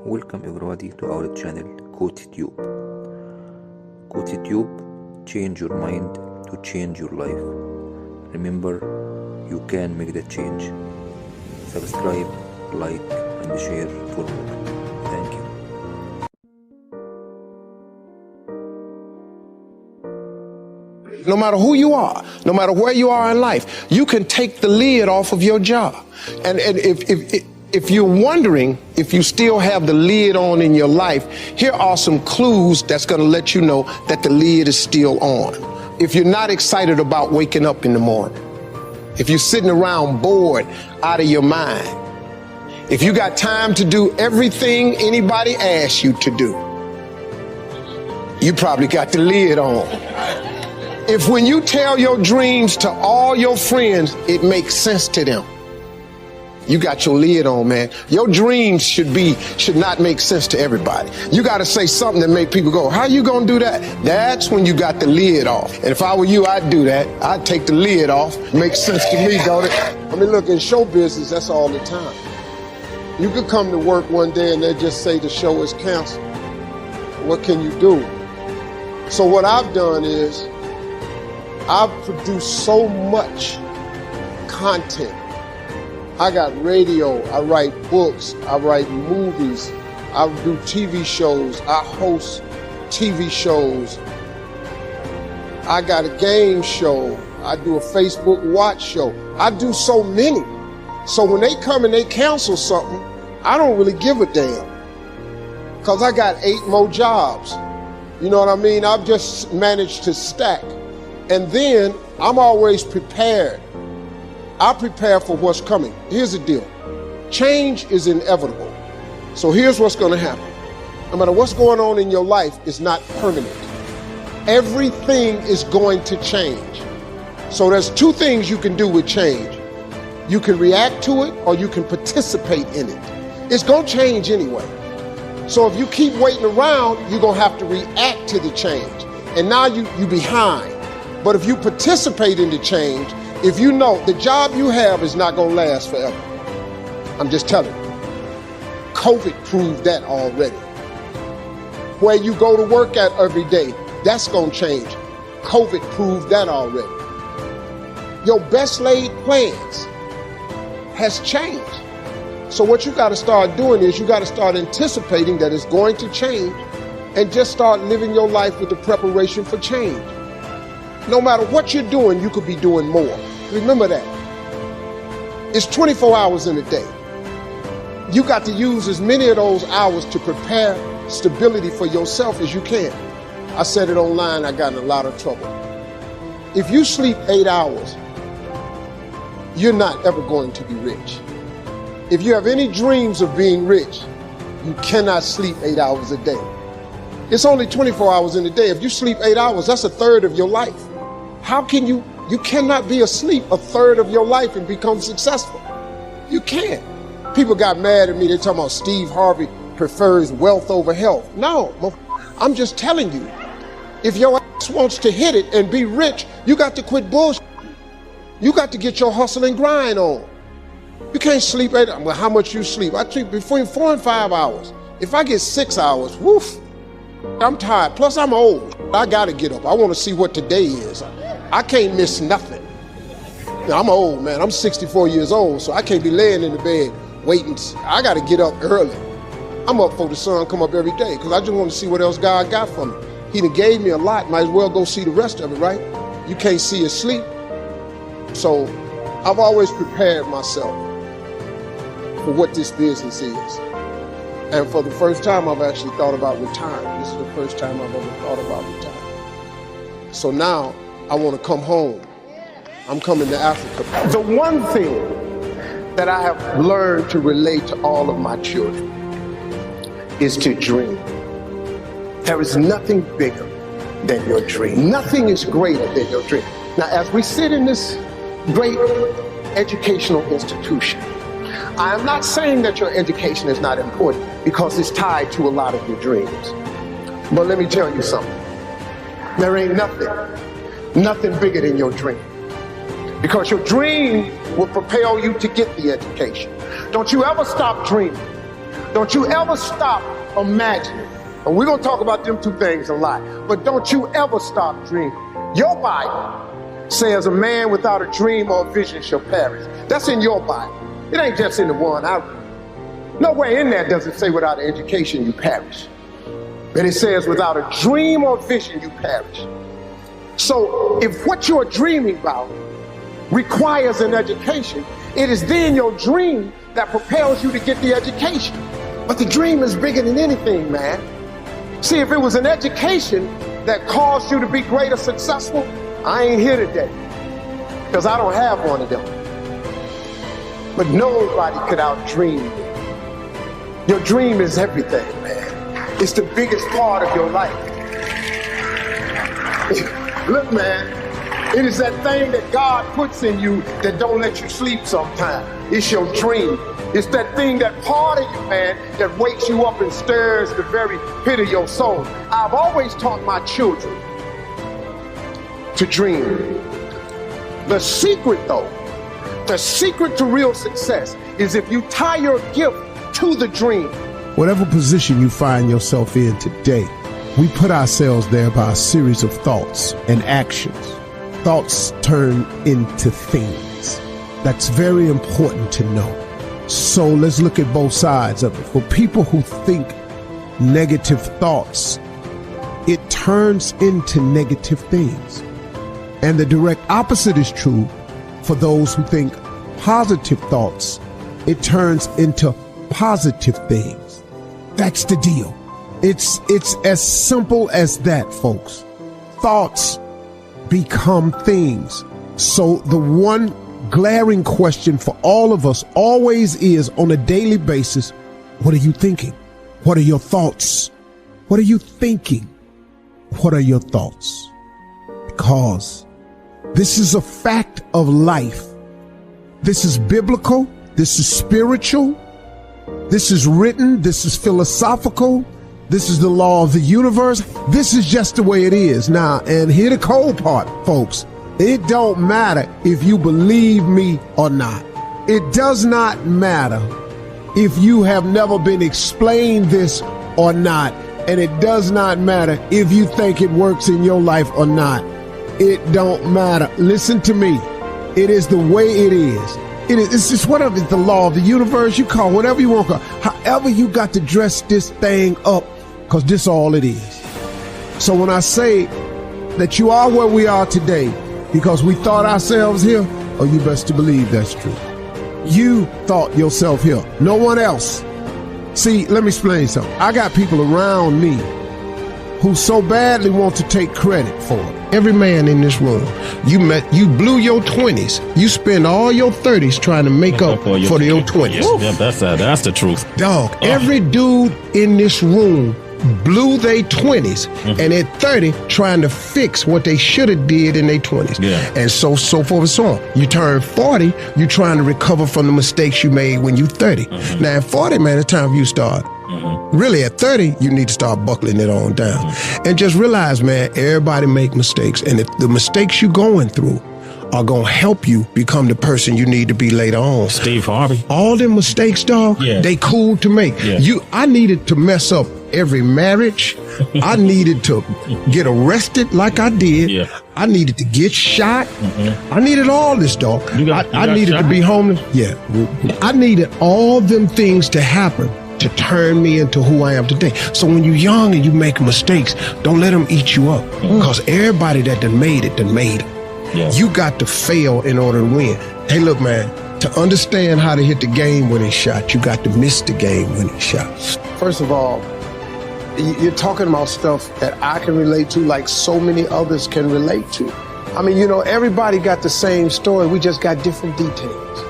Welcome everybody to our channel CoachTube. CoachTube, change your mind to change your life. Remember, you can make the change. Subscribe, like and share for more. Thank you. No matter who you are, no matter where you are in life, you can take the lid off of your job. And if you're wondering if you still have the lid on in your life, here are some clues that's going to let you know that the lid is still on. If you're not excited about waking up in the morning, if you're sitting around bored out of your mind, if you got time to do everything anybody asks you to do, you probably got the lid on. If when you tell your dreams to all your friends, it makes sense to them, you got your lid on, man. Your dreams should not make sense to everybody. You got to say something that make people go, how you going to do that? That's when you got the lid off. And if I were you, I'd do that. I'd take the lid off. Makes sense to me, don't it? I mean, look, in show business, that's all the time. You could come to work one day and they just say the show is canceled. What can you do? So what I've done is I've produced so much content. I got radio, I write books, I write movies, I do TV shows, I host TV shows. I got a game show, I do a Facebook watch show. I do so many. So when they come and they cancel something, I don't really give a damn. Because I got 8 more jobs. You know what I mean? I've just managed to stack. And then I'm always prepared. I prepare for what's coming. Here's the deal. Change is inevitable. So here's what's going to happen. No matter what's going on in your life, it's not permanent. Everything is going to change. So there's 2 things you can do with change. You can react to it or you can participate in it. It's going to change anyway. So if you keep waiting around, you're going to have to react to the change. And now you're behind. But if you participate in the change, if you know the job you have is not going to last forever, I'm just telling you. COVID proved that already. Where you go to work at every day, that's going to change. COVID proved that already. Your best laid plans has changed. So what you got to start doing is you got to start anticipating that it's going to change and just start living your life with the preparation for change. No matter what you're doing, you could be doing more. Remember that. It's 24 hours in a day. You got to use as many of those hours to prepare stability for yourself as you can. I said it online, I got in a lot of trouble. If you sleep 8 hours, you're not ever going to be rich. If you have any dreams of being rich, you cannot sleep 8 hours a day. It's only 24 hours in a day. If you sleep 8 hours, that's a third of your life. How can you cannot be asleep a third of your life and become successful. You can't. People got mad at me. They're talking about Steve Harvey prefers wealth over health. No, I'm just telling you, if your ass wants to hit it and be rich, you got to quit bullshit. You got to get your hustle and grind on. You can't sleep 8 hours. Well, how much you sleep? I sleep between 4 and 5 hours. If I get 6 hours, woof, I'm tired. Plus I'm old. I got to get up. I want to see what today is. I can't miss nothing. Now, I'm old, man. I'm 64 years old, so I can't be laying in the bed waiting. I got to get up early. I'm up before the sun come up every day because I just want to see what else God got for me. He done gave me a lot. Might as well go see the rest of it, right? You can't see or sleep. So I've always prepared myself for what this business is. And for the first time, I've actually thought about retiring. This is the first time I've ever thought about retiring. So now I want to come home. I'm coming to Africa. The one thing that I have learned to relate to all of my children is to dream. There is nothing bigger than your dream. Nothing is greater than your dream. Now, as we sit in this great educational institution, I am not saying that your education is not important because it's tied to a lot of your dreams. But let me tell you something. There ain't nothing bigger than your dream. Because your dream will propel you to get the education. Don't you ever stop dreaming. Don't you ever stop imagining. And we're going to talk about them two things a lot. But don't you ever stop dreaming. Your Bible says a man without a dream or a vision shall perish. That's in your Bible. It ain't just in the one I read. Nowhere in there does it say without an education you perish. But it says without a dream or vision you perish. So if what you're dreaming about requires an education, it is then your dream that propels you to get the education. But the dream is bigger than anything, man. See, if it was an education that caused you to be great or successful, I ain't here today, because I don't have one of them. But nobody could outdream you. Your dream is everything, man. It's the biggest part of your life. Look, man, it is that thing that God puts in you that don't let you sleep sometimes. It's your dream. It's that thing, that part of you, man, that wakes you up and stirs the very pit of your soul. I've always taught my children to dream. The secret, though, the secret to real success is if you tie your gift to the dream. Whatever position you find yourself in today, we put ourselves there by a series of thoughts and actions. Thoughts turn into things. That's very important to know. So let's look at both sides of it. For people who think negative thoughts, it turns into negative things. And the direct opposite is true for those who think positive thoughts. It turns into positive things. That's the deal. It's as simple as that, folks. Thoughts become things. So the one glaring question for all of us always is, on a daily basis, what are you thinking? What are your thoughts? What are you thinking? What are your thoughts? Because this is a fact of life. This is biblical. This is spiritual. This is written. This is philosophical. This is the law of the universe. This is just the way it is. Now, and here the cold part, folks. It don't matter if you believe me or not. It does not matter if you have never been explained this or not. And it does not matter if you think it works in your life or not. It don't matter. Listen to me. It is the way it is. It's just whatever. It's the law of the universe. You call whatever you want to call. However you got to dress this thing up, because this all it is. So when I say that you are where we are today because we thought ourselves here, oh, you best to believe that's true. You thought yourself here. No one else. See, let me explain something. I got people around me who so badly want to take credit for it. Every man in this room, you blew your 20s. You spend all your 30s trying to make up for your 20s. Yeah, that's the truth. Dog, every dude in this room blew their 20s and at 30 trying to fix what they should have did in their 20s. Yeah. And so forth and so on. You turn 40, you're trying to recover from the mistakes you made when you 30. Now at 40, man, it's time for you to start. Really, at 30, you need to start buckling it on down. And just realize, man, everybody make mistakes. And if the mistakes you're going through are going to help you become the person you need to be later on. Steve Harvey. All them mistakes, dog, they cool to make. Yeah. I needed to mess up every marriage. I needed to get arrested like I did. Yeah. I needed to get shot. I needed all this, dog. I needed shot? to be homeless. Yeah. I needed all them things to happen to turn me into who I am today. So when you're young and you make mistakes, don't let them eat you up. Because everybody that done made it. Yeah. You got to fail in order to win. Hey, look, man, to understand how to hit the game-winning shot, you got to miss the game-winning shot. First of all, you're talking about stuff that I can relate to like so many others can relate to. I mean, you know, everybody got the same story. We just got different details.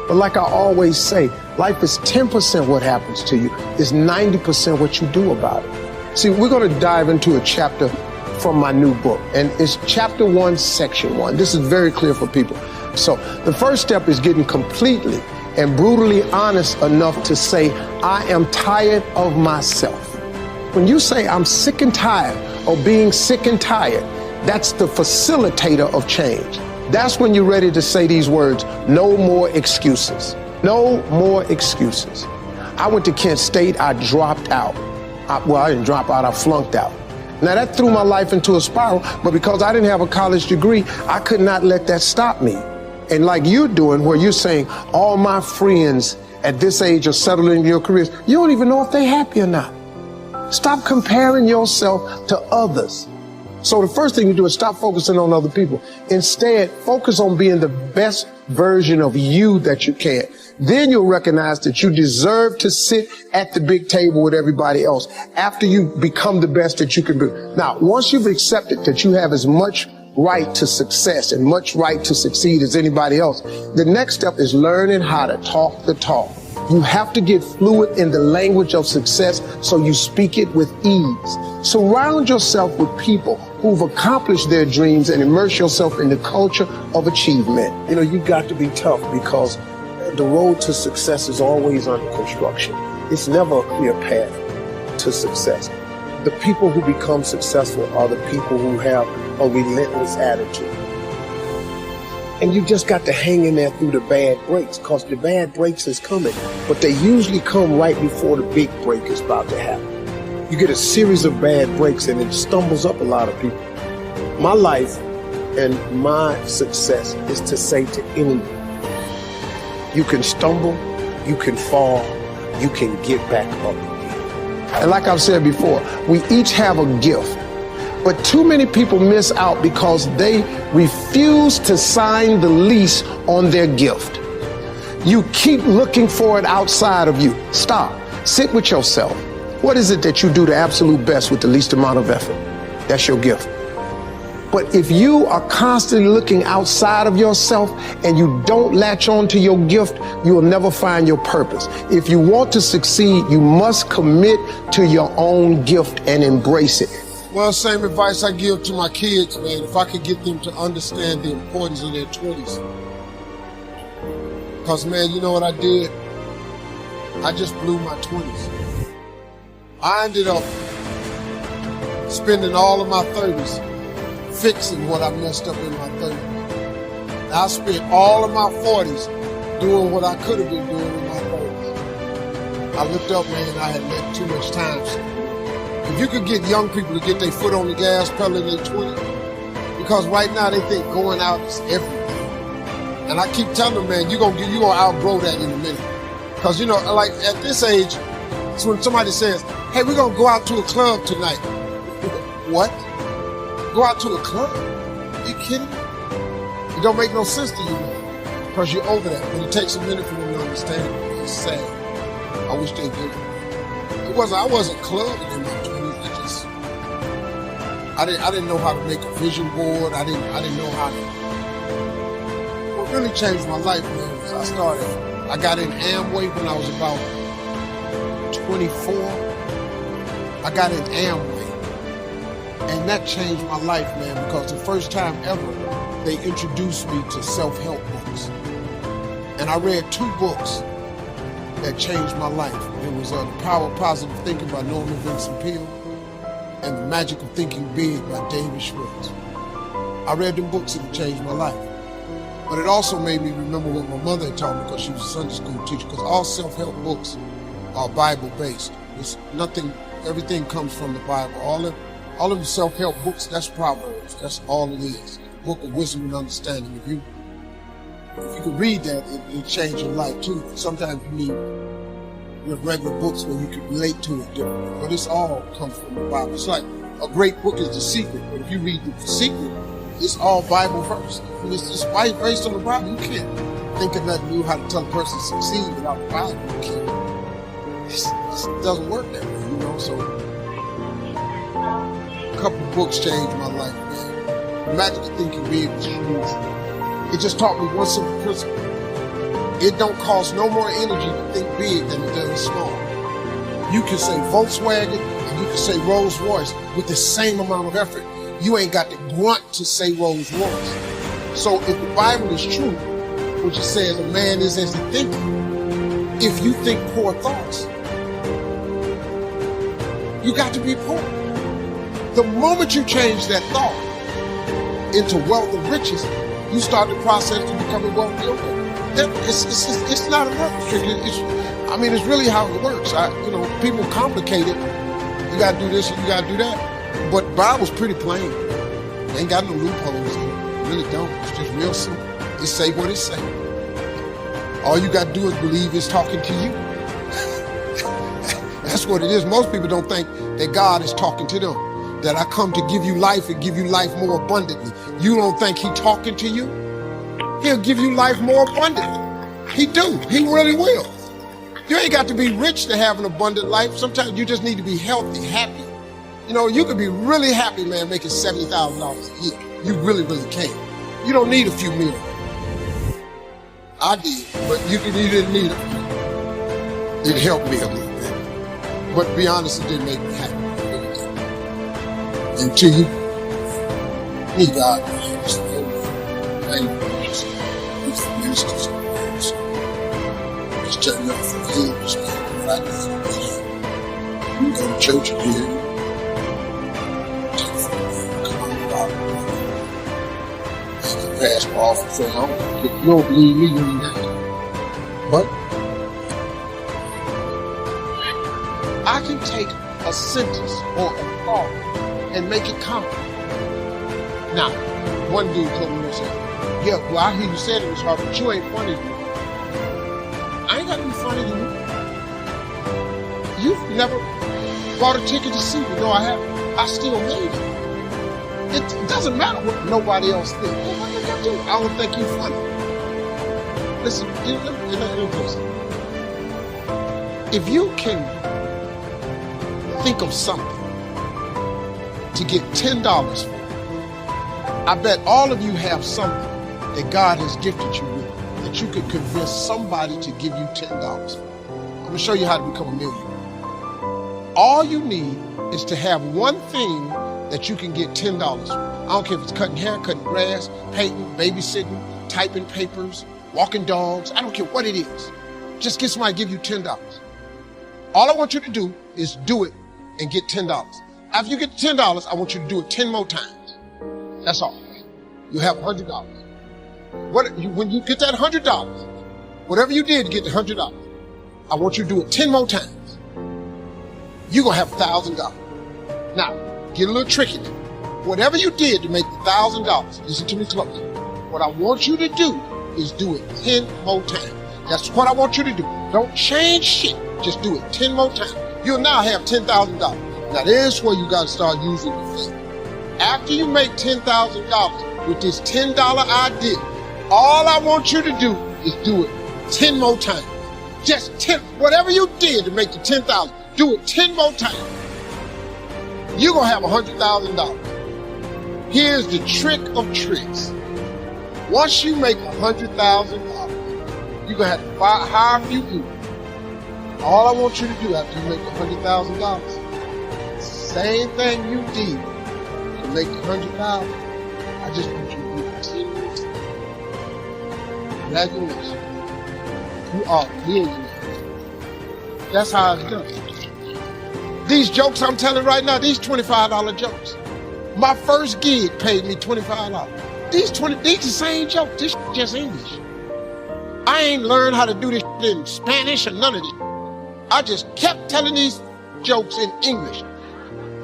But like I always say, life is 10% what happens to you. It's 90% what you do about it. See, we're going to dive into a chapter from my new book, and it's chapter 1, section 1. This is very clear for people. So the first step is getting completely and brutally honest enough to say, I am tired of myself. When you say I'm sick and tired of being sick and tired, that's the facilitator of change. That's when you're ready to say these words, no more excuses. No more excuses. I went to Kent State, I dropped out. I didn't drop out, I flunked out. Now that threw my life into a spiral, but because I didn't have a college degree, I could not let that stop me. And like you're doing, where you're saying, all my friends at this age are settled in your careers, you don't even know if they're happy or not. Stop comparing yourself to others. So the first thing you do is stop focusing on other people. Instead, focus on being the best version of you that you can. Then you'll recognize that you deserve to sit at the big table with everybody else after you become the best that you can be. Now, once you've accepted that you have as much right to success and much right to succeed as anybody else, the next step is learning how to talk the talk. You have to get fluid in the language of success so you speak it with ease. Surround yourself with people who've accomplished their dreams and immerse yourself in the culture of achievement. You know, you've got to be tough because the road to success is always under construction. It's never a clear path to success. The people who become successful are the people who have a relentless attitude. And you just got to hang in there through the bad breaks, because the bad breaks is coming, but they usually come right before the big break is about to happen. You get a series of bad breaks and it stumbles up a lot of people. My life and my success is to say to anyone, you can stumble, you can fall, you can get back up again. And like I've said before, we each have a gift. But too many people miss out because they refuse to sign the lease on their gift. You keep looking for it outside of you. Stop. Sit with yourself. What is it that you do the absolute best with the least amount of effort? That's your gift. But if you are constantly looking outside of yourself and you don't latch on to your gift, you will never find your purpose. If you want to succeed, you must commit to your own gift and embrace it. Well, same advice I give to my kids, man. If I could get them to understand the importance of their 20s. Because, man, you know what I did? I just blew my 20s. I ended up spending all of my 30s fixing what I messed up in my 30s. I spent all of my 40s doing what I could have been doing in my 30s. I looked up, man, and I had let too much time slip. If you could get young people to get their foot on the gas pedal in their 20s, because right now they think going out is everything. And I keep telling them, man, you're gonna outgrow that in a minute. Because, you know, like at this age, it's when somebody says, hey, we're gonna go out to a club tonight. What? Go out to a club? Are you kidding me? It don't make no sense to you, man, because you're over that. But it takes a minute for them to understand it. It's sad. I wish they did. I wasn't clubbing in my 20s. I didn't know how to make a vision board. I didn't know how to. What really changed my life, man, was I got in Amway when I was about 24. I got in Amway. And that changed my life, man, because the first time ever, they introduced me to self-help books. And I read 2 books that changed my life. It was The Power of Positive Thinking by Norman Vincent Peale and The Magic of Thinking Big by David Schwartz. I read them books and it changed my life. But it also made me remember what my mother had taught me, because she was a Sunday school teacher, because all self-help books are Bible-based. It's nothing, everything comes from the Bible. All of the self-help books, that's Proverbs. That's all it is. A book of wisdom and understanding. If you could read that, it'll change your life too. Sometimes you need regular books where you can relate to it differently. But it's all comes from the Bible. It's like a great book is The Secret. But if you read The Secret, it's all Bible first. And it's just based on the Bible. You can't think of nothing new how to tell a person to succeed without the Bible. You can't. It doesn't work that way, you know. So a couple of books changed my life, man. The Magic of Thinking Big was huge. It just taught me one simple principle. It don't cost no more energy to think big than it does small. You can say Volkswagen and you can say Rolls Royce with the same amount of effort. You ain't got to grunt to say Rolls Royce. So if the Bible is true, which it says a man is as he thinketh, if you think poor thoughts, you got to be poor. The moment you change that thought into wealth and riches, you start the process to becoming wealthy. It's not enough. I mean, it's really how it works. People complicate it. You got to do this and you got to do that. But Bible's pretty plain. Ain't got no loopholes in it. Really don't. It's just real simple. It say what it say. All you got to do is believe it's talking to you. That's what it is. Most people don't think that God is talking to them. That I come to give you life and give you life more abundantly. You don't think He talking to you? He'll give you life more abundantly. He do. He really will. You ain't got to be rich to have an abundant life. Sometimes you just need to be healthy, happy. You could be really happy, man, making $70,000 a year. You really, really can. You don't need a few million. I did, but you didn't need it. It helped me a little bit. But to be honest, it didn't make me happy. Until you need God. Just tell you from here, just right now. You go to church again. Pass my office so long. If you don't believe me, you ain't got it. But I can take a sentence or a thought and make it common. Now, one dude told me, he said, yeah, well, I hear you said it was hard, but you ain't funny to me. I ain't got to be funny to you. You've never bought a ticket to see me. No, I haven't. I still made it. It doesn't matter what nobody else thinks. Well, what did I do? I don't think you're funny. Listen, if you can think of something to get $10 for, I bet all of you have something that God has gifted you with that you could convince somebody to give you $10 for. I'm going to show you how to become a millionaire. All you need is to have one thing that you can get $10 for. I don't care if it's cutting hair, cutting grass, painting, babysitting, typing papers, walking dogs. I don't care what it is. Just get somebody to give you $10. All I want you to do is do it and get $10. After you get $10, I want you to do it 10 more times. That's all. You have $100. When you get that $100, whatever you did to get the $100, I want you to do it 10 more times. You're going to have $1,000. Now, get a little tricky now. Whatever you did to make the $1,000, listen to me close. What I want you to do is do it 10 more times. That's what I want you to do. Don't change shit. Just do it 10 more times. You'll now have $10,000. Now, there's where you got to start using your faith. After you make $10,000 with this $10 idea, all I want you to do is do it 10 more times. Just 10, whatever you did to make the 10,000, do it 10 more times. You're going to have $100,000. Here's the trick of tricks. Once you make $100,000, you're going to have to hire a few people. All I want you to do after you make $100,000, same thing you did to make the $100,000, I just want you to do it 10 more times. Congratulations. You are a millionaire. That's how it's done. These jokes I'm telling right now, these $25 jokes. My first gig paid me $25. These the same jokes. This just English. I ain't learned how to do this in Spanish or none of this. I just kept telling these jokes in English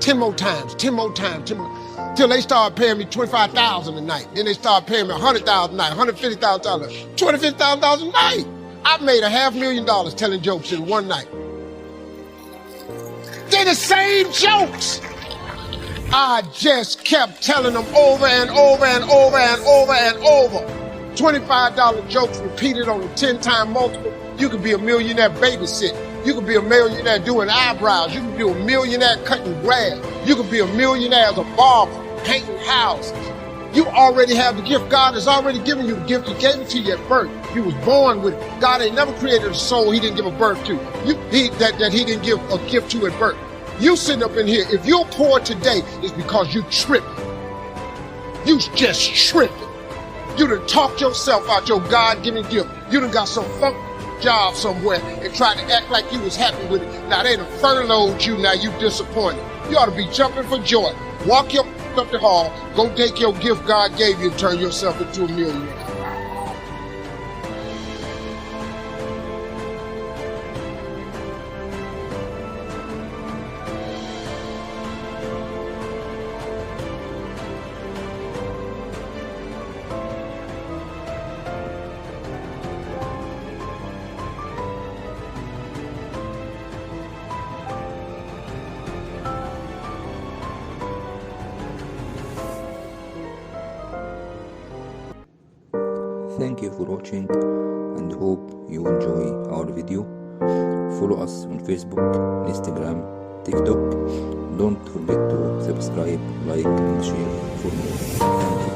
10 more times, 10 more times, 10 more, till they started paying me $25,000 a night. Then they started paying me $100,000 a night, $150,000, $250,000 a night. I made $500,000 telling jokes in one night. They're the same jokes. I just kept telling them over and over and over and over and over. $25 jokes repeated on a 10-time multiple. You could be a millionaire babysitting. You could be a millionaire doing eyebrows. You could be a millionaire cutting grass. You could be a millionaire as a barber, painting houses. You already have the gift. God has already given you the gift. He gave it to you at birth. You was born with it. God ain't never created a soul He didn't give a birth to. That He didn't give a gift to at birth. You sitting up in here, if you're poor today, it's because you tripping. You just tripping. You done talked yourself out your God-given gift. You done got some funk job somewhere and tried to act like you was happy with it. Now they done furloughed you, now you disappointed. You ought to be jumping for joy. Walk your up the hall, go take your gift God gave you and turn yourself into a millionaire. Thank you for watching and hope you enjoy our video. Follow us on Facebook, Instagram, TikTok. Don't forget to subscribe, like and share for more. Thank you.